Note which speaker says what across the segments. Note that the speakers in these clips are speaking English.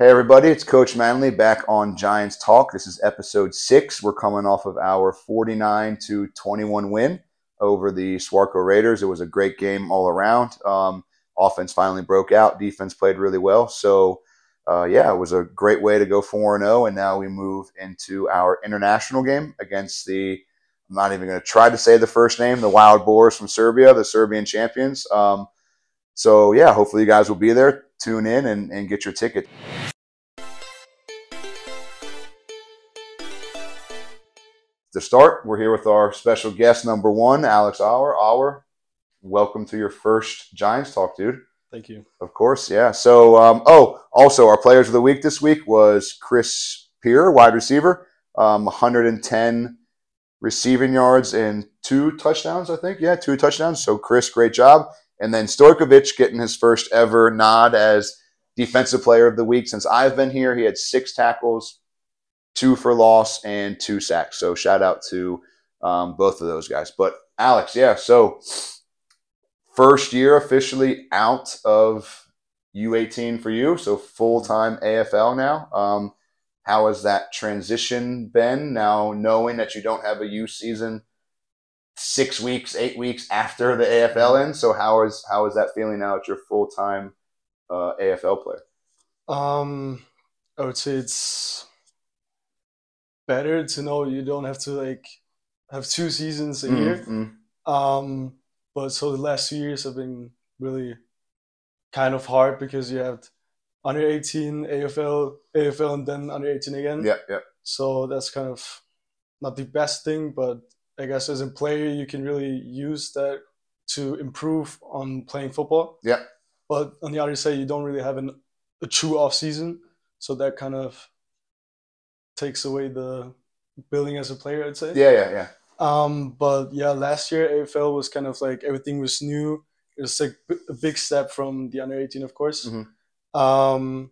Speaker 1: Hey everybody, it's Coach Mattingly back on Giants Talk. This is episode 6. We're coming off of our 49-21 win over the Swarco Raiders. It was a great game all around. Offense finally broke out. Defense played really well. So, it was a great way to go 4-0. And now we move into our international game against I'm not even going to try to say the first name, the Wild Boars from Serbia, the Serbian champions. Hopefully you guys will be there. Tune in and get your ticket. To start, we're here with our special guest number 1, Alex Auer. Auer, welcome to your first Giants Talk, dude.
Speaker 2: Thank you.
Speaker 1: Of course, yeah. So, also our players of the week this week was Chris Peer, wide receiver, 110 receiving yards and 2 touchdowns, I think. Yeah, 2 touchdowns. So, Chris, great job. And then Stojkovic getting his first ever nod as defensive player of the week since I've been here. He had 6 tackles, 2 for loss, and 2 sacks. So shout out to both of those guys. But Alex, so first year officially out of U18 for you, so full-time AFL now. How has that transition been now knowing that you don't have a U season 6 weeks, 8 weeks after the AFL ends? So how is that feeling now that you're full-time AFL player?
Speaker 2: I would say it's better to know you don't have to have 2 seasons a year. But so the last 2 years have been really kind of hard because you have under 18 AFL, and then under 18 again.
Speaker 1: Yeah.
Speaker 2: So that's kind of not the best thing, but I guess as a player you can really use that to improve on playing football.
Speaker 1: Yeah.
Speaker 2: But on the other side, you don't really have a true off season, so that kind of takes away the building as a player, I'd say.
Speaker 1: Yeah.
Speaker 2: But last year AFL was kind of like everything was new. It was like a big step from the under 18, of course. So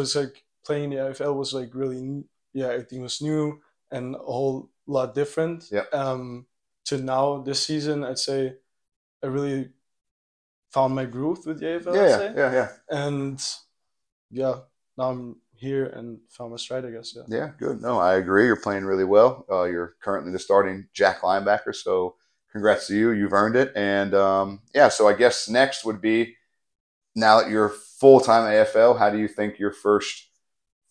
Speaker 2: it's like playing the AFL was like really, everything was new and a whole lot different.
Speaker 1: Yeah.
Speaker 2: To now this season, I'd say I really found my groove with the AFL.
Speaker 1: Yeah.
Speaker 2: And now I'm here and found my stride, I guess.
Speaker 1: Yeah, good. No, I agree. You're playing really well. You're currently the starting jack linebacker, so congrats to you. You've earned it. And so I guess next would be, now that you're full-time AFL, how do you think your first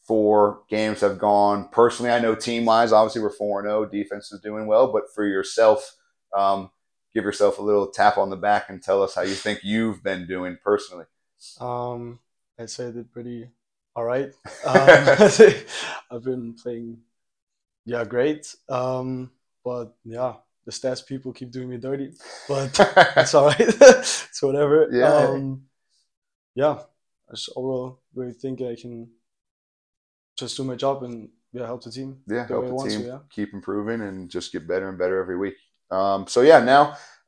Speaker 1: 4 games have gone? Personally, I know team-wise, obviously we're 4-0. Defense is doing well. But for yourself, give yourself a little tap on the back and tell us how you think you've been doing personally.
Speaker 2: I'd say I did pretty all right. I've been playing, great. But the stats people keep doing me dirty. But it's all right. It's whatever. I just overall really think I can just do my job and help the team.
Speaker 1: Yeah, help the team keep improving and just get better and better every week. Now,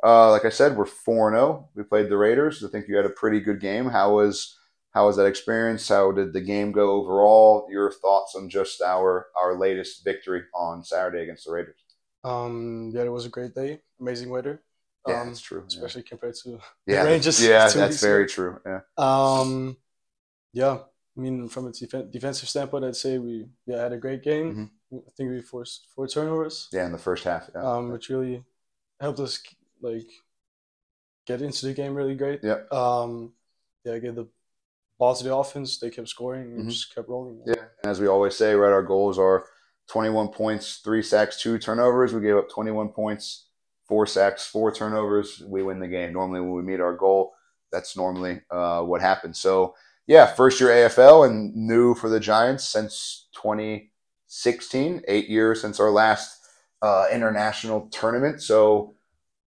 Speaker 1: like I said, we're 4-0. We played the Raiders. I think you had a pretty good game. How was that experience? How did the game go overall? Your thoughts on just our latest victory on Saturday against the Raiders?
Speaker 2: It was a great day. Amazing weather.
Speaker 1: Yeah, that's true.
Speaker 2: Especially compared to the Rangers.
Speaker 1: Yeah, that's very true.
Speaker 2: Yeah. I mean, from a defensive standpoint, I'd say we had a great game. I think we forced 4 turnovers.
Speaker 1: Yeah, in the first half.
Speaker 2: Which really helped us get into the game really great.
Speaker 1: Yeah.
Speaker 2: I gave the ball to the offense. They kept scoring and just kept rolling.
Speaker 1: Yeah. And as we always say, right, our goals are 21 points, 3 sacks, 2 turnovers. We gave up 21 points, 4 sacks, 4 turnovers. We win the game. Normally, when we meet our goal, that's normally what happens. So, first year AFL and new for the Giants since 2016, 8 years since our last international tournament. So,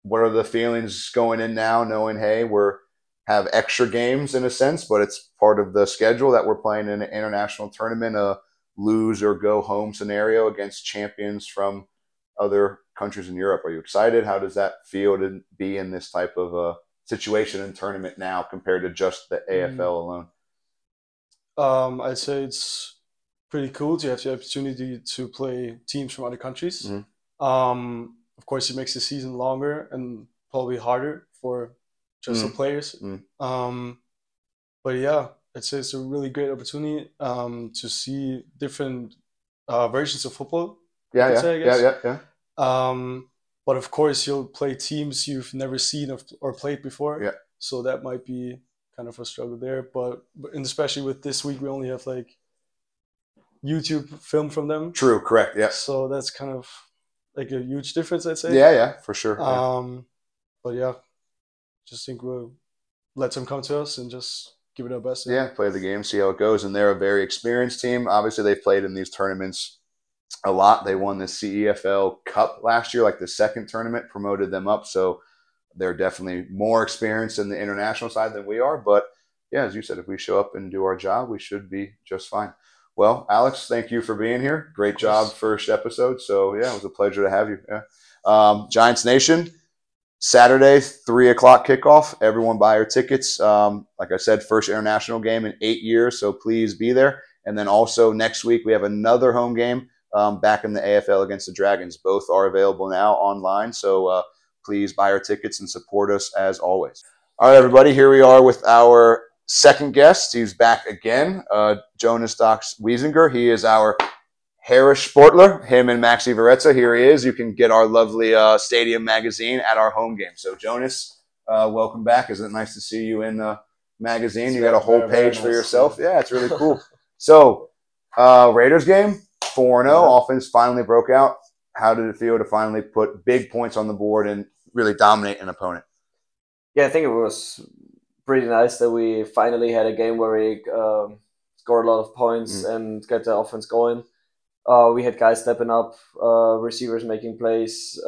Speaker 1: what are the feelings going in now, knowing, hey, have extra games in a sense, but it's part of the schedule that we're playing in an international tournament, a lose or go home scenario against champions from other countries in Europe. Are you excited? How does that feel to be in this type of a situation and tournament now compared to just the AFL alone?
Speaker 2: I'd say it's pretty cool to have the opportunity to play teams from other countries. Of course, it makes the season longer and probably harder for just the players. But I'd say it's a really great opportunity to see different versions of football.
Speaker 1: Yeah,
Speaker 2: I could
Speaker 1: yeah,
Speaker 2: say, I
Speaker 1: yeah,
Speaker 2: guess.
Speaker 1: yeah, yeah,
Speaker 2: But of course, you'll play teams you've never seen or played before,
Speaker 1: yeah.
Speaker 2: so that might be kind of a struggle there. And especially with this week, we only have like YouTube film from them,
Speaker 1: True, correct, yeah.
Speaker 2: so that's kind of like a huge difference, I'd say.
Speaker 1: Yeah, yeah, for sure. Yeah.
Speaker 2: But yeah, just think we'll let them come to us and just give it our best.
Speaker 1: Yeah, play the game, see how it goes. And they're a very experienced team. Obviously, they've played in these tournaments a lot. They won the CEFL Cup last year, like the second tournament, promoted them up. So they're definitely more experienced in the international side than we are. But yeah, as you said, if we show up and do our job, we should be just fine. Well, Alex, thank you for being here. Great job, first episode. So yeah, it was a pleasure to have you. Yeah. Giants Nation, Saturday, 3 o'clock kickoff. Everyone buy your tickets. Like I said, first international game in 8 years, so please be there. And then also next week, we have another home game back in the AFL against the Dragons. Both are available now online, so please buy our tickets and support us as always. All right, everybody, here we are with our second guest. He's back again, Jonas Dachs-Wiesinger. He is our Heeressportler, him and Maxi Varetza. Here he is. You can get our lovely stadium magazine at our home game. So, Jonas, welcome back. Isn't it nice to see you in the magazine? You got a whole page for yourself. Yeah, it's really cool. So, Raiders game, 4-0. Offense finally broke out. How did it feel to finally put big points on the board and really dominate an opponent?
Speaker 3: Yeah, I think it was pretty nice that we finally had a game where we scored a lot of points and get the offense going. We had guys stepping up, receivers making plays.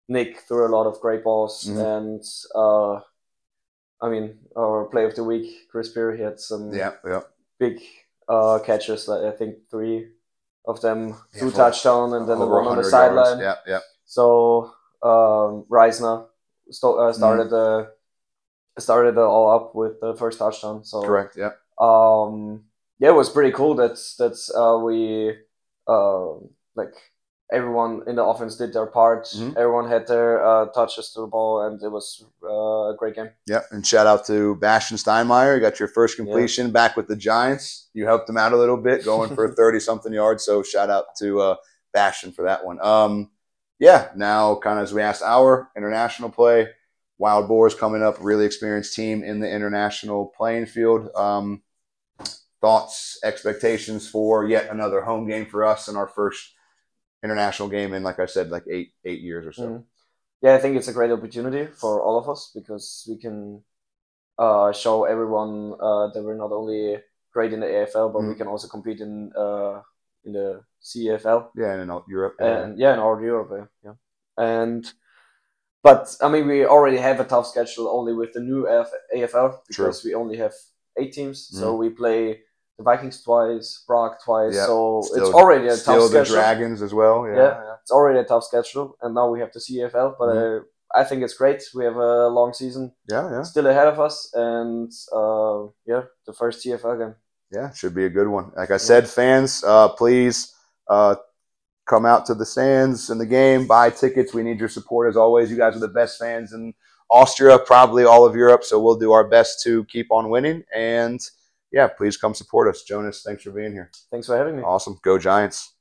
Speaker 3: Nick threw a lot of great balls, and I mean, our play of the week, Chris Spear, he had some big catches. Like I think 3 of them, 2 touchdowns, and then the one on the sideline. So Reisner started it all up with the first touchdown. So
Speaker 1: correct. Yeah.
Speaker 3: Yeah, it was pretty cool that we like everyone in the offense did their part. Everyone had their touches to the ball, and it was a great game. Yeah,
Speaker 1: and shout out to Bastian Steinmeier. You got your first completion back with the Giants. You helped him out a little bit, going for 30-something yards. So shout out to Bastian for that one. Yeah, now kind of as we asked our international play, Wild Boars coming up, really experienced team in the international playing field. Thoughts, expectations for yet another home game for us and our first international game in, like I said, like eight years or so.
Speaker 3: Yeah, I think it's a great opportunity for all of us because we can show everyone that we're not only great in the AFL, but we can also compete in the CEFL.
Speaker 1: Yeah, and in Europe.
Speaker 3: And in all Europe. Yeah. But I mean, we already have a tough schedule only with the new AFL because we only have 8 teams. So we play the Vikings twice, Prague twice. So it's already a tough schedule.
Speaker 1: Still the Dragons as well. Yeah,
Speaker 3: it's already a tough schedule. And now we have the CFL. But I think it's great. We have a long season still ahead of us. And the first CFL game.
Speaker 1: Yeah, should be a good one. Like I said, fans, please come out to the stands in the game, buy tickets. We need your support as always. You guys are the best fans in Austria, probably all of Europe. So we'll do our best to keep on winning. And yeah, please come support us. Jonas, thanks for being here.
Speaker 3: Thanks for having me.
Speaker 1: Awesome. Go Giants.